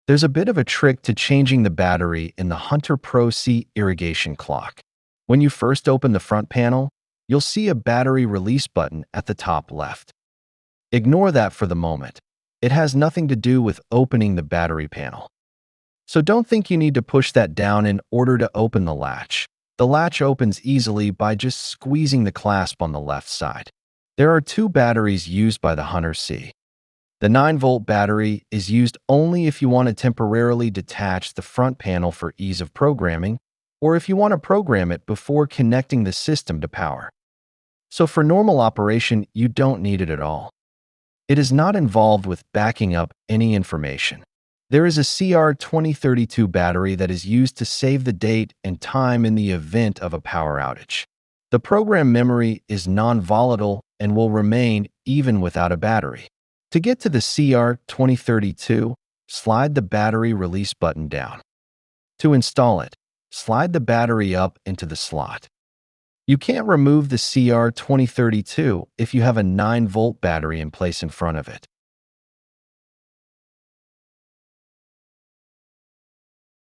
There's a bit of a trick to changing the battery in the Hunter Pro C irrigation clock. When you first open the front panel, you'll see a battery release button at the top left. Ignore that for the moment. It has nothing to do with opening the battery panel. So don't think you need to push that down in order to open the latch. The latch opens easily by just squeezing the clasp on the left side. There are two batteries used by the Hunter C. The 9-volt battery is used only if you want to temporarily detach the front panel for ease of programming, or if you want to program it before connecting the system to power. So for normal operation, you don't need it at all. It is not involved with backing up any information. There is a CR2032 battery that is used to save the date and time in the event of a power outage. The program memory is non-volatile and will remain even without a battery. To get to the CR2032, slide the battery release button down. To install it, slide the battery up into the slot. You can't remove the CR2032 if you have a 9-volt battery in place in front of it.